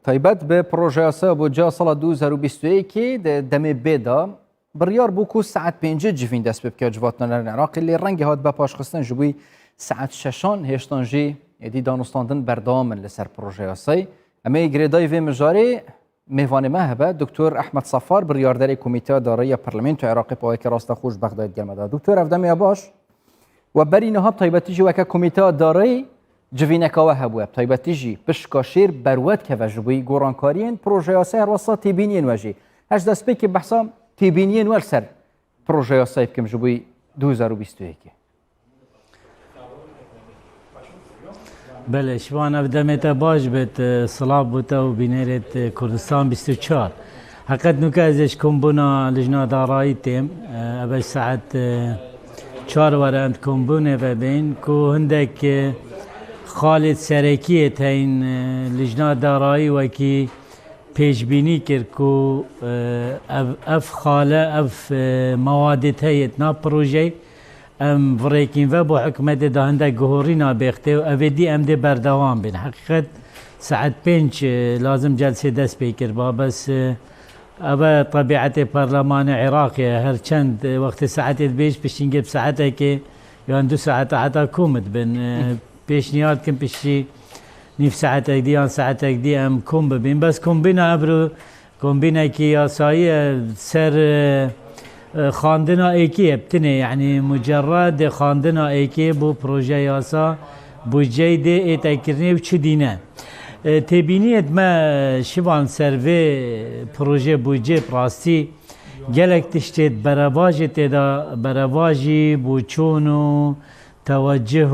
تایبەت بە پرۆژەیاسا بۆ جا ساڵا 2021 دەمێ بێدا بڕیار بوو و سعات 5 جivîn dest bi bike civatnanên Iraqê lê rengê hat bepaşxistin ji bo saet 6 hêştan jî êdî danûstandin berdewam in li ser projeyasayê. Em ê girêdayî vê mijarê mêvanê me hebe Dr. Ehmed Safar biryarderê Komîteya Darayî ya Parlamentoya Iraqê pawekê rastaxûş Bexdayê gelme da. Dr. ev demê baş we berî niha taybetî jî weke Komîteya Darayî civîneka we hebûye taybetî jî pişka şêr berwed keve ji bo gorankariyên projeyasayê herwasa têbîniyên we jî. Ez destpêkê behsa têbîniyên we li ser projeyasayê bikim ji bo 2021. بله شوان اف دمت باش بت صلاب بوتا و بینرت کردستان 24 حقیقت نوکه ازش کمبونا لجنا دارایی تیم اول ساعت 4 ورند کمبونه و بین کو هندک خالد سرکیه تین لجنا دارایی و کی پیشبینی کرد کو اف خاله اف موادت هیت نا پروژه ام فريكين فابو حكمة ده هنده جهورينا بيختي وأبدي أم ده بردوام بين حقيقة ساعة بينش لازم جلسة دست بيكر بس أبا طبيعة برلمان عراقي هر چند وقت ساعة بيش بشينجيب ساعته كي يعني 2 ساعات حتى كومت بين بيش نياد كم بشي نيف ساعتك دي عن ساعتك دي أم كوم بين بس كومبينا أبرو كومبينا كي ياسايا سر خاندنا ایکی ابتنه یعنی مجرد خاندنا ایکی بو پروژه یاسا بو جید اتکرنی و چه دینه تبینیت ما شوان سروی پروژه بو جید راستی گلک تشتید برواجی تدا برواجی بو چونو توجه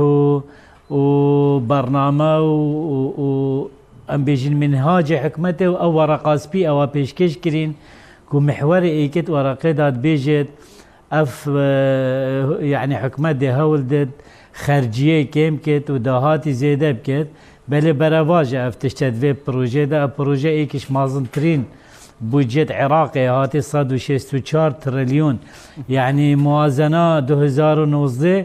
و برنامه و ام بیجن منهاج حکمته و او ورقاس بی او پیشکش کرین كو محور ايكت ورقه داد بيجت اف يعني حكمت دي هولدت خرجيه كيم كت ودهاتي زياده بكت بل برواجه اف تشتد في بروجي دا بروجي ايكش مازن ترين بودجت عراقي هاتي 164 تريليون يعني موازنه 2019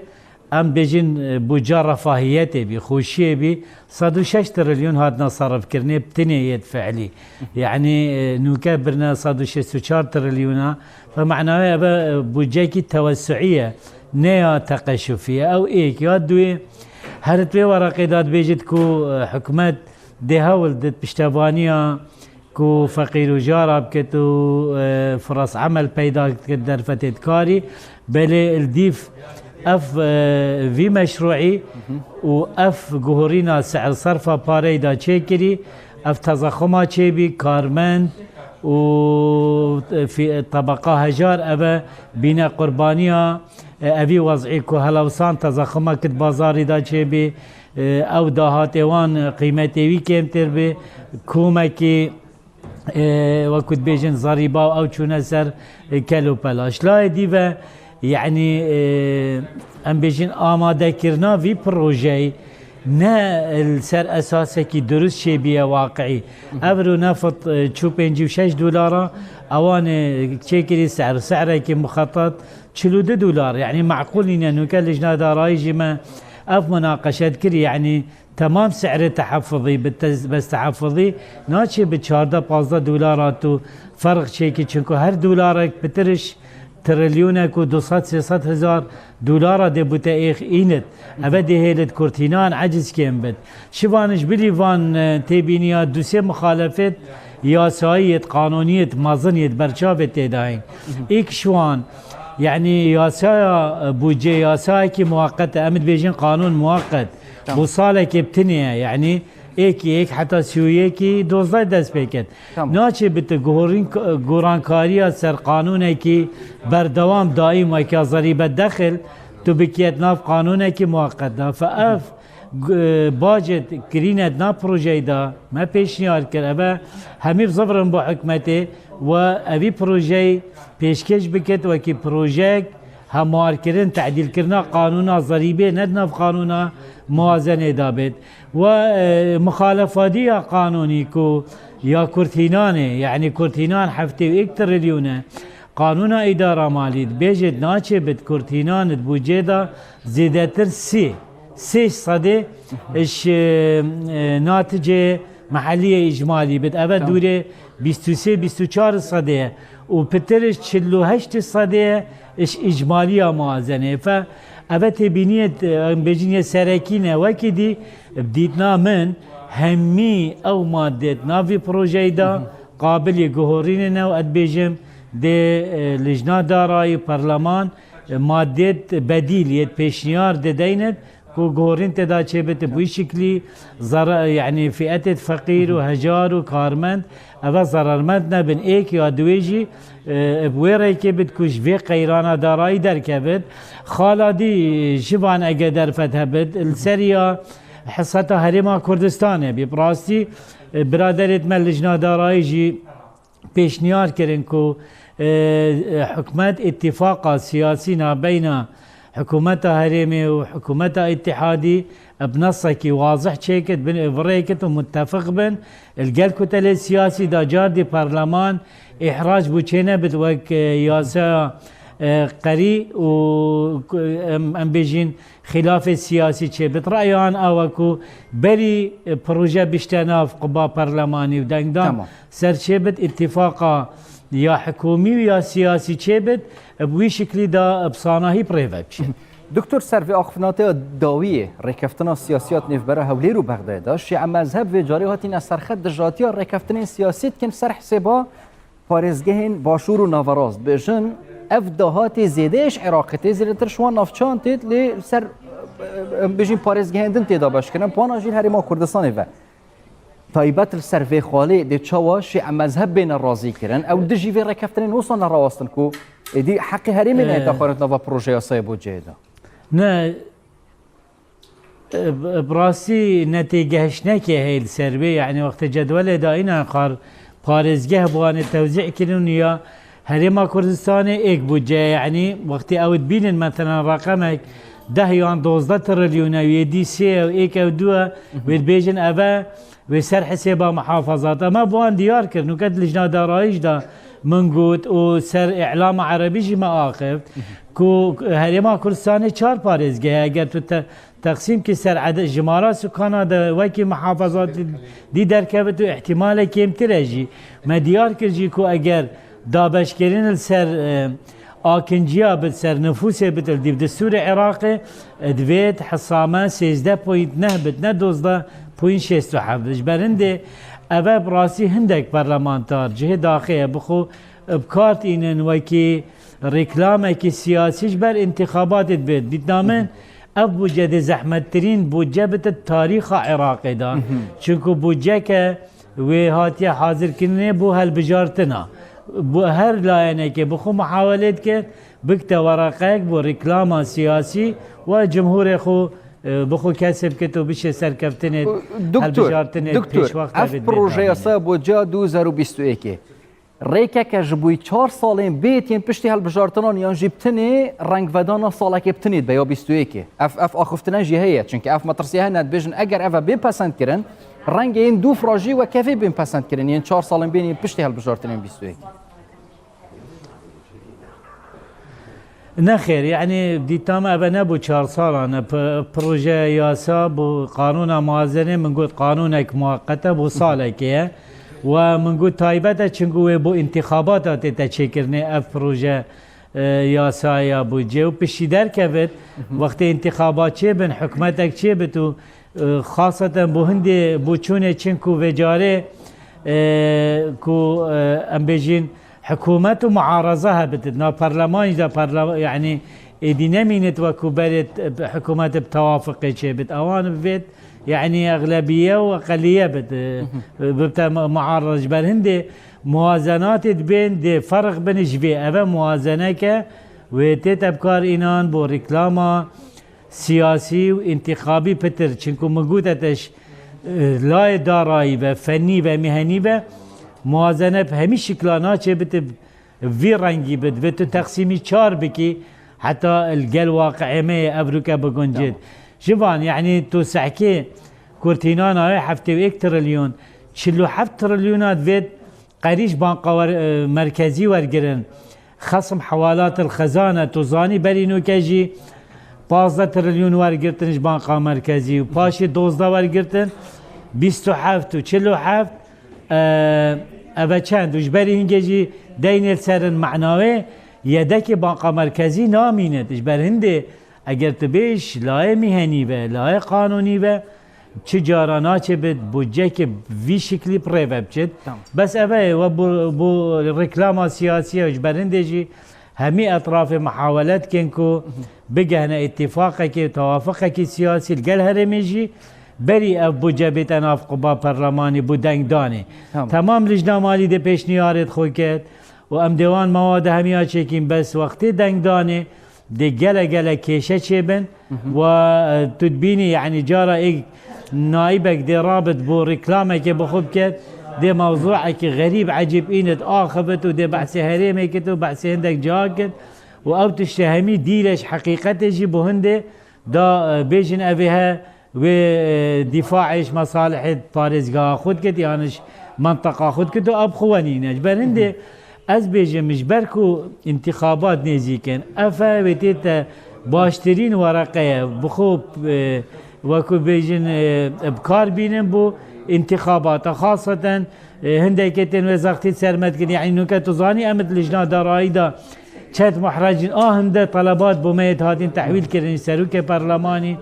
ام بيجن بوجار رفاهيتي بي خوشيه بي 106 تريليون هادنا صرف كرني بتنيت فعلي يعني نكبرنا 164 تريليون فمعناه بوجيكي التوسعيه نيا تقشفيه او ايك يادوي هرتوي ورقه داد بيجت كو حكومه دي هول دت بشتبانيه كو فقير وجارب كتو فرص عمل بيدا تقدر فتت كاري بل الديف اف في مشروعي واف جهورينا سعر صرفه باري دا تشيكري اف تضخمها تشيبي كارمن وفي طبقه هجار ابا بنا قربانيه ابي وضعي كو هلوسان تضخمها كت بازاري دا تشيبي او دهاتوان قيمتي وي كمتر بي كومكي وكت بيجن ضريبه او تشونسر كيلو بلاش لا ديفا يعني ام بيجين آماده كرنا في بروجي نا السر اساسه كي درست شي بيه واقعي افرو نفط شو $56 اوان تشيكري سعره كي مخطط $42 يعني معقول انه كان لجنه دارائي جما اف مناقشات كري يعني تمام سعر تحفظي بس تحفظي ناتشي ب $14 فرق شيكي چونكو هر دولارك بترش تريليونك و 200-300 هزار دولار دي بوتا ايخ اينت ابدي هيلت كورتينان عجز كيم بد شوانش بلي فان تيبينيا دوسي مخالفت ياسايت قانونيت مازنيت برشافت تداين ايك شوان يعني ياسايا بوجي ياساي كي مؤقته امد بيجين قانون مؤقت بو صالك بتنيه يعني ایک حتی سویکی 12 دست بکد ناچه بت گورانکاریا سر قانونه کی بردوام دائم و که ضریبه دخل تو بکیت ناف قانونه کی موقت دا فاف باجت کرینت نا پروژه دا ما پیشنهاد کرد ابا همی بزفرن با حکمته و اوی پروژه پیشکش بکد و کی پروژه هموار کردن تعدیل کردن قانونا ضریبه ندنا في قانونا موازنه دابت و مخالفاتی قانونی کو یا کورتینانه يعني کورتینان هفته و 1 تریلیونه قانون اداره مالی بيجد ناچه بد کورتینان بوجه زیادتر 3 صده اش ناتجه محلية إجمالي بد أبا دوري 23-24 صدية وبترش 48 صدية إش إجمالية موازنة فأبا تبينية بيجينية سراكينة وكدي بديتنا من همي أو مادة نافي بروجي دا قابل يقهوريننا وأدبيجم دي لجنة دارای برلمان مادة بديل يد بيشنيار دي دينت كو قهورين تدا چبت بوي شكلي يعني فئة فقير وهجار وكارمند أبا ضررمند نبن ايك يا دويجي بويري كبت كوش في قيرانا دارای در كبت خالدي شبان اقدر فتها بد السريا حصتها هرما كردستانه ببراستي برادرت من لجنة دارای جي پیشنیار کردن که حکومت اتفاق سیاسی بین حکومت هرمی و حکومت اتحادی بنصك واضح شيكت بن فريكت ومتفق بن الجل كتل السياسي دا جاردي برلمان احراج بوچينا بتوك ياسا قري و ام بيجين خلاف السياسي شي بترأيان اوكو بري بروجه بيشتناف قبا برلماني ودنگدان سر شبت اتفاقا يا حكومي ويا سياسي شبت بوي شكلي دا بصاناهي بريفبش دكتور سرفي آخفناته داویه رکفتن سیاسیات نفبره هولی رو بغداد شیعه مذهب و جاری هاتین از سرخط دجاتی رکفتن سیاسیت کن سر حسابا پارزگهن باشور و نوراز بجن اف دهات زیدهش عراقی زیرتر شوان نافچان تید لی سر بجین پارزگهندن تیدا باش کنن پانا جیل هریما کردستانه و طایبت السرفی خالی دی چاوا شیعه مذهب بین راضی کرن او دجی و رکفتن وصل نرواستن کو دی حق هری من اتخارت نوا پروژه صاحب و جیدا نه براسي نتيجهش نكي هي السربي يعني وقت جدول دائنا قار بارزجه بوان التوزيع كلون يا هرما كردستان ايك بوجه يعني وقت اود بين مثلا رقمك 10 تريليون ويدي سي ايك او دوا والبيجن ابا وسر حسابها محافظات ما بوان ديار كرنو كد لجنه دارایش دا منقود وسر اعلام عربي جي مآخذ كو هرما كردستان 4 پارێزگەیە اگر تو تقسيم كي سر عدد جمارات سكان دا وكي محافظات دي دركبت احتمال كيم ترجي ما ديار كرجي كو اگر دابشكرين السر آكنجيا بتسر نفوسه بتل دي بدستور عراقي دويت حصامه 16.9 بتنا 12.67 برنده أبا براسي هندك برلمانتار جهة داخلية بخو بكارت إنن وكي ريكلامة كي سياسي بر انتخابات البيت بيتنامن أبو جد زحمت ترين بوجبة التاريخ عراقي دا چونكو بوجك وهاتي حاضر كنني بو هالبجارتنا بو هر لاينه كي بخو محاولت كي بكتا ورقك بو ريكلامة سياسي وجمهور خو بخو كسب كتو بشه سركفتنت دكتور اف بروژه صاحب و جا 2021 ریکه که جبوی 4 سالین بیت ین پشتی هالبجارتنان یان جبتنی رنگ ودانا سالک بتنید بیا 21 اف آخفتنان جهیه چونکه اف مترسیه هند بجن اگر اف بین پسند کرن رنگ این دو فراجی و کفی بین پسند کرن ین 4 سالین بین ین پشتی هالبجارتنان 21 نخير يعني بدي تام ابنا بو 4 صار انا بروجي ياسا بو قانون موازنه منقول قانونك مؤقته بو صالك ومنقول تايبته چنگو بو انتخابات تتشكرني اف بروجي ياسا يا بو جو بشيدر كبت وقت انتخابات چه بن حكومتك چه بتو خاصه بو هندي بو چونه چنكو وجاره كو ام بيجين حكومة ومعارضها بتدنا برلمان إذا برلمان يعني دينامينت وكبرت حكومة بتوافق شيء بتأوان بيت يعني أغلبية وأقلية بت معارض جبر هندي موازنات بين دي فرق بين جبي أبا موازنة وتت أبكار إنان بو ريكلاما سياسي وانتخابي بتر چنكو مجودتش لا دارایی و فنی و مهنی و موازنه به همین شکلانه چه بت وی رنگی بد و تو تقسیمی 4 بکی حتی الگل واقعی ما ابروکا بگنجد جوان يعني تو سحكي كورتينان هاي حفتي 1 تريليون 47 تريليونات فيت قريش بانك مركزي ورقرن خصم حوالات الخزانة توزاني برينو كجي 15 تريليون ورقرتنش بانك مركزي وباشي 12 ورقرتن 27 و 47 اوه چند وجبری هنگجی دین سرن معناوه یدک بانقا مرکزی نامینه اجبر هنده اگر تبیش لای میهنی و لای قانونی و چه جارانا چه بودجه که وی شکلی پریوه بچد بس اوه و بو رکلام سیاسی اجبر هنده جی همی اطراف محاولت کن که بگهنه اتفاقه که توافقه که سیاسی الگل هرمی جی بری اف بودجه بیت اناف قبا پرلمانی بو دنگ دانه تمام لجنه مالی ده پیشنیارت خوی کرد و ام دیوان مواد همیا چکیم بس وقتی دنگ دانه ده گله کشه چه بن و تدبینی یعنی جارا ایک نایبک ده رابط بو رکلامه که بخوب کرد ده موضوعه که غریب عجیب اینت آخبت و ده بحث هریمه کت و بحث هندک جا کت و او تشتهمی دیلش حقیقتشی بو هنده دا بیجن اویها و دفاعش مصالح پارێزگا خود کت یانش منطقه خود کت و اب خوانینش برنده از بیجم مجبر کو انتخابات نزیکن افا و تیتا باشترین ورقه بخوب وکو بیجن بکار بینن بو انتخابات خاصة هنده کتن وزاقتی سرمت کن یعنی نوکه تزانی امت لجنه دارایی دا چت محرجین هنده طلبات بو ميت هاتين تحویل کردن سروک پرلمانی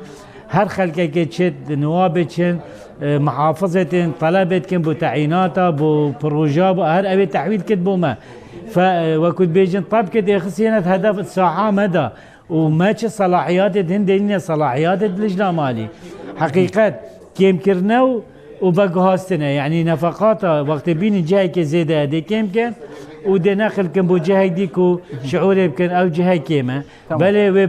هر خلقه که چه نواب چن محافظة طلبت كن بو تعييناتا بو بروجا بو هر اوي تحويل كد بو ما وكنت بيجن طب كد اخسينت هدف ساعة مدى وما چه صلاحيات هندين صلاحيات اللجنة مالي حقيقة كيم كرنو وبقى هاستنا يعني نفقاتا وقت بين جهة كزيادة دي كيم كان ودي ناخل كم بو جهة ديكو شعوري بكن او جهة كيما بل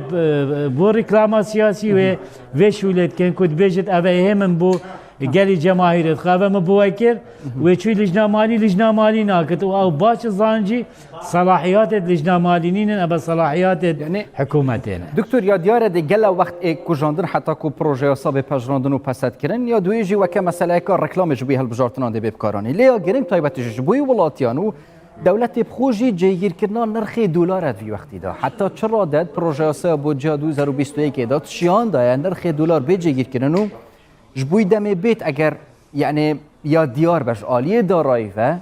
بو ركلاما سياسي وشولت كان كنت بيجت اوه همن بو قالي جماهير تخافه مبوكر وشوي لجنة مالي ناكت او باش زانجي صلاحيات لجنة ماليين ابا صلاحيات يعني حكومتين دكتور يا ديار دي قال وقت كوجاندن حتى كو بروجي صاب باجراندن وباسات كرن يا دويجي وكا مساله كار ركلام جبي هالبجارتنا دي بكاراني ليه جريم تايبت جبوي ولاتيانو دولت بخوجی جیگیر کردن نرخ دلار في وقتی دا حتی چرا داد پروژه سه بودجه 2021 داد شیان دا نرخ دلار به جیگیر کردن جبوی دم بیت اگر یعنی یا دیار باش عالیه دارایی و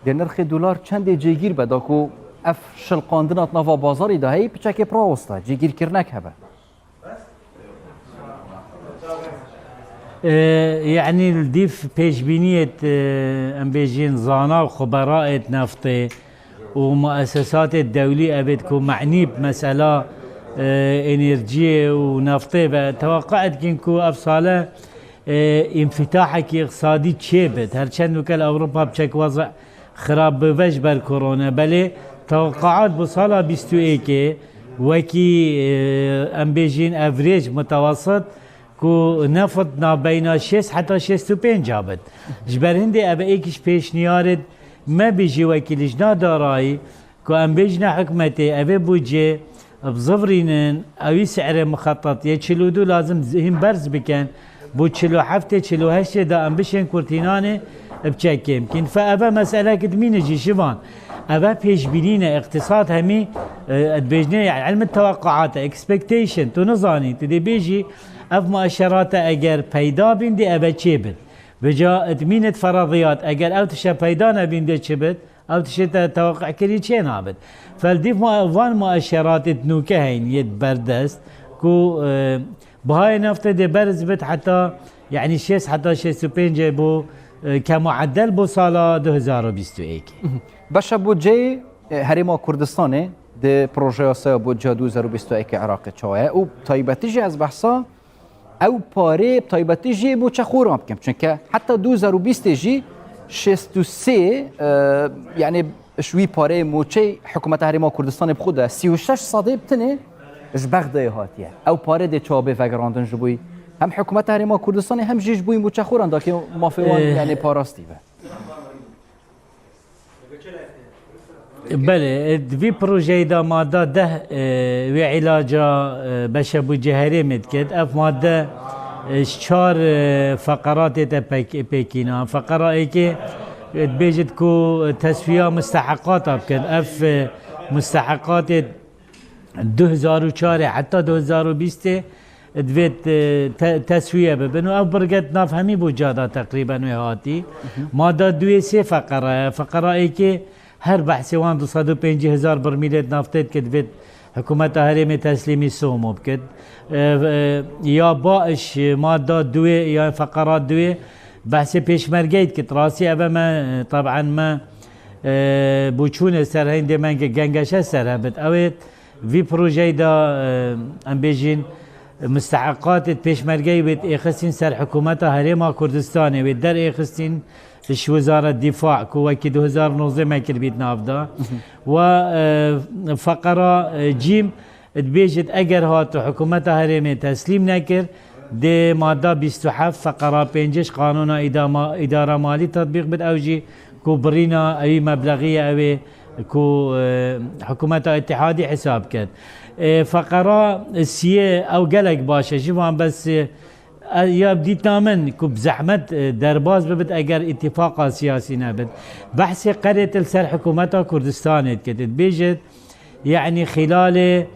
در نرخ دلار چند جیگیر بده کو اف شلقاندنات نوا بازاری دا هی پچک پراوستا جیگیر کردنک هبه يعني الديف بيش بنية ام بيجين زانا وخبراء نفطي ومؤسسات الدولية بدكو معني بمسألة انرجية ونفطي توقعت كنكو افصالة انفتاحك اقتصادي تشيبت هرچند وكال اوروبا بشك وضع خراب بوجه بالكورونا بل توقعات بصالة 21 وكي ام بيجين افريج متوسط کو نفط نابینا 6 حتی 65 جابت جبر هندی ابا ایکش پیشنیارد ما بیجی وکیلجنا دارایی کو ام بیجنا حکمتی ابا بودجه بزفرینن اوی سعر مخطط یا 42 لازم هم برز بکن بو 47 48 دا ام بشن کورتینانه بچک يمكن فابا مساله كدمين جي شبان ابا بيش بينينا اقتصاد همي ادبجنا يعني علم التوقعات اكسبكتيشن تو نظاني تدي بيجي اف مؤشرات اگر پیدا بيندي ابا چيبت بجا ادمينة فرضيات اگر او تشا پیدا نبيندي چبت او تشا توقع كري چه نابد فالديف وان مؤشرات نوكه هين يد بردست كو بهاي نفط دي برز بت حتى يعني 6 حتى 65 بو كمعدل بو سال 2021 باشه بودجه هریما کردستانه ده پروژه سه بودجه 2021 عراق چاه او تایبتیجی از بحثا او پاره تایبتیجی بو چه خورم بکم چون که حتی 2020 جی 63 يعني شوي پاره موچه حکومت هریما کردستان بخوده 36 صادب تنه جبغده هاتیه او پاره ده چابه وگراندن جبوی هم حکومت هریما کردستان هم جیج بوی موچه خورن دا که مافیوان یعنی پاراستی به بله في بروجي دا ماده ده وعلاجا بشه بو جهري مدكد اف ماده شار فقرات بيكينا فقرات كي بيجد كو تسويه مستحقات بكن اف مستحقات 2004 حتى 2020 دويت تسوية ببن أو برقت ناف همي بوجادا تقريبا وهاتي مادة دوية سي فقرة ايكي هر بحثي وان 250,000 برميلة نافتت كدويت حكومة هرمي تسليمي سومو بكد يا باش مادة دوية يا فقرات دوية بحثي بيشمرقيت كت راسي أبا ما طبعا ما بوچون سر هنده من که گنگش سر هبت اوید وی پروژه دا ام بیجین مستحقات پیشمرگی بید اخستین سر حکومت هرما کردستانه و در اخستین اش وزارت دفاع که وکی 2019 مکر بید نافدا و فقرا جیم بیجید اگر هات حکومت هرما تسلیم نکر ده ماده 27 فقرا 5 قانون اداره مالی تطبیق بید اوجی كو برينا اي مبلغيه اوي كو حكومه اتحادي حساب كد فقرا السيه او قلق باشا جوان بس يا بديت نامن كو بزحمت درباز ببد اگر اتفاق سياسي نبد بحث قريه السر حكومه كردستان كد بيجت يعني خلال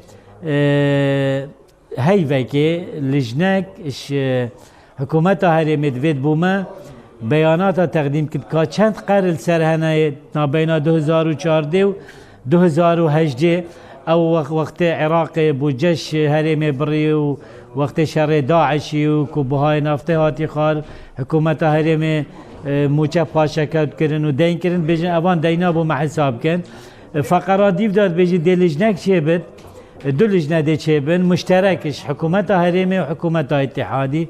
هيفكي لجنك حكومه هري مدفيد بوما بيانات تقديم كد كا چند قرل سر هناي نابين 2014 و 2018 او وقت عراق بوجش هرمي بري و وقت شر داعشي و كوبهاي نافته هاتي خال حكومة هرمي موچه پاشکت کرن و دين کرن بيجن اوان دينا بو محساب كن فقرات ديف داد بيجي دي لجنك چه بد دو لجنه دي چه بن مشتركش حكومة هرمي و حكومة اتحادي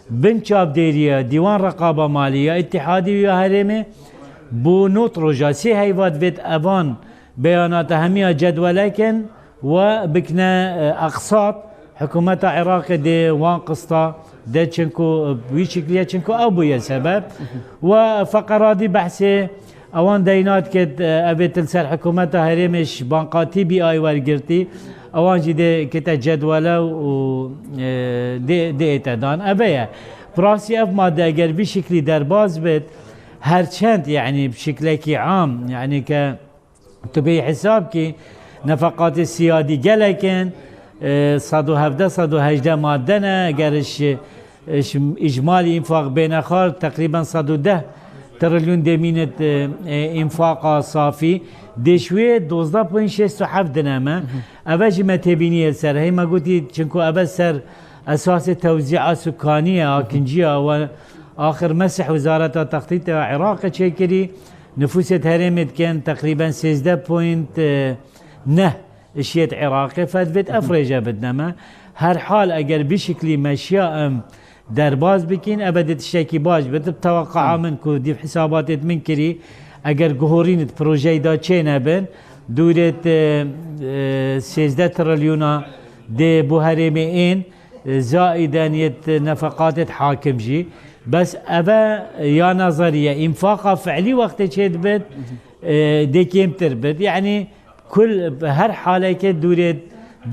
بن چاب ديريا ديوان رقابة مالية اتحادي ويا هرمي بو نوت روجا سي هيوات فيت افان بيانات همية جدولكن وبكنا اقساط حكومة عراق دي وان قسطا دي چنكو بيشكلية چنكو او بويا سبب وفقرات دي بحثي اوان دينات كد ابيت السر حكومة هرمش بانقاتي بي اي ورقرتي اوان جدي كتا جدوله و دي اتدان ابيا براسي اف ماده اگر بشكل درباز بيت هرچند يعني بشكلك عام يعني ك تبي حسابك نفقات السيادي جلكن 117 118 مادنا اگرش اجمالي انفاق بين خال تقريبا 110 تريليون دمينة انفاق صافي دشوي 12.67 دنامه اوجي ما تبيني السر هي ما قلتي چنكو ابسر اساس توزيع سكانيه اكنجيه واخر مسح وزاره التخطيط العراق تشكري نفوسة هرمت كان تقريبا 16.9 اشيت عراقي فدفت افريجا بدنما هر حال اگر بشكل مشياء درباز بكين ابد تشكي باج بتتوقع منكو دي حسابات من كري اگر جهورين بروجي دا چين بن دورت 16 تريليون دي بوهرمين زائدا يت نفقات حاكم جي بس ابا يا نظريه انفاق فعلي وقت تشد بد دي كيم تربد يعني كل هر حاله كي دورت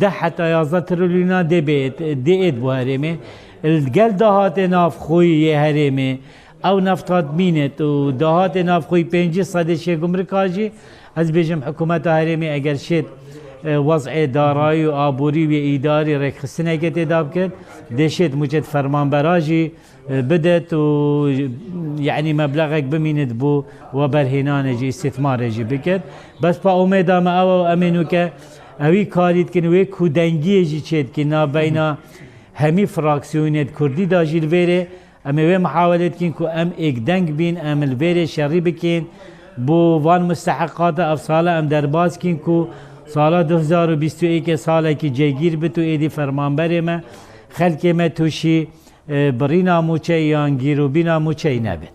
10 حتى 11 تريليون دي بيت دي اد بوهرمي الجل دهات ناف خوي هرمي او نفتات مينت و دهات ناف خوي 5 صدشه امريكاجي از بيجم حكومه هرمي اگر شد وضع دارایی و آبوری و ایداری رکھسنه که تداب کرد دشت موجد فرمان براجی بدت و يعني مبلغك بميند بو وبرهنان جي استثمار جي بكر بس با اميدا ما او امنو که اوی کارید کن و کودنگی جي چید که بين همي فراكسيونات كردي دا جيل ويري اما محاولت كين كو ام اك دنگ بين ام الويري شري بكين بو وان مستحقات افصاله ام درباز كين كو سال 2021 ساله کی جگیر بتو ایدی فرمانبر ما خلک ما توشی برینا موچه یان گیرو بینا موچه نبید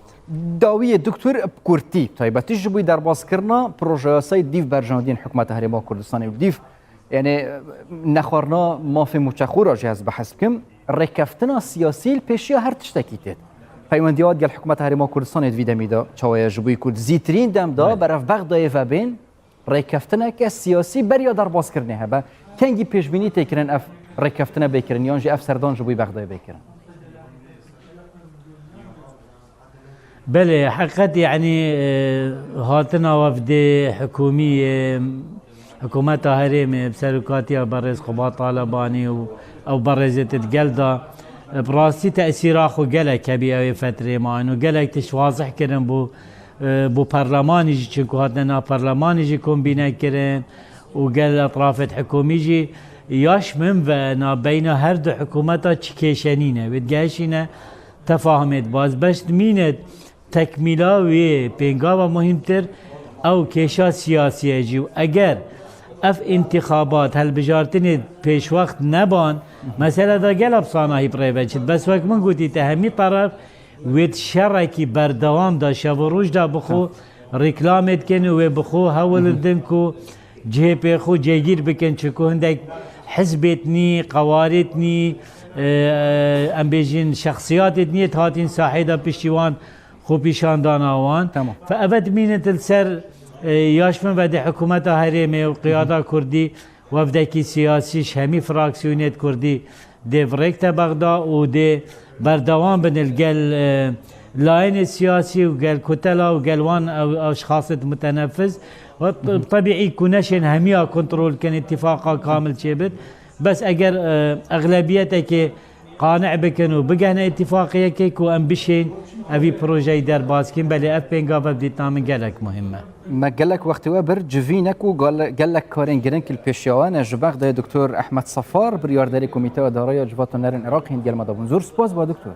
داوی دکتر کورتی طيبه تجبوی در باز کرنا پروژه سای دیف برجاندین حکومت هرما کردستان و دیف يعني نخورنا ما في متخورة جهاز بحث بكم ركفتنا سياسي البيشيا هر تشتكيتت پیوندیات گل حکومت هرما کردستان ادویده میدا چاوی جبوی کرد زیترین دم دا برف بغدای و بین رکفتنا که سیاسی بریا در باز کرنه هبه کنگی پیش بینی تکرن اف رکفتنا بکرن یان جی اف سردان جبوی بغدای بکرن بله حقیقت يعني هاتنا وفد حكومي حکومت هرم بسرکاتی برز خبا طالبانی و او برزت الجلده براستی تأثیر خو گلک کبی او فتره ما انو گلک تش واضح کردن بو برلمانی جی چنکو هاتنا برلمانی جی کمبینه کردن و گل اطراف حکومی جی یاش من و نا بین هر دو حکومتا چکیشنینه بتگهشینه تفاهمت باز بشت مینت تکمیلا و پینگا و مهمتر او کشا سیاسیه جی و اگر اف انتخابات هل بجارتني پیش وقت نبان مثلا دا قلب صانعي بريبتشت بس وقت من قلت تهمي طرف ويت شركي بردوام دا شبروج دا بخو ريكلامت كن وبخو هول الدنكو جهه بخو جيجير بكن چكو هندك حزبتني قوارتني ام بيجين شخصياتتني تهاتين ساحيدا بشيوان خو بيشان داناوان تمام. فأبد مينة السر ياش من بعد حكومة هرمي وقيادة كردي وفدكي سياسي همي فراكسيونيت كردي دي فريكتا بغداد ودي بردوام بين الجل لاين السياسي وقال كتلة وقال وان او اشخاص متنفذ وطبيعي كونشن هميها كنترول كان اتفاقا كامل شبت بس اگر اغلبيتك قانع بكن وبقهنا اتفاقيه كيكو ام بشين ابي بروجي دار باسكين بلي اف بينغا بديتنا من قالك مهمه ما قال لك وقت وبر جفينك وقال لك كارين جرينك البيشيوان جباق دا دكتور احمد صفار بريار داري كوميتي اداريه جبات النار العراقي هند ديال مدابون زور سباس با دكتور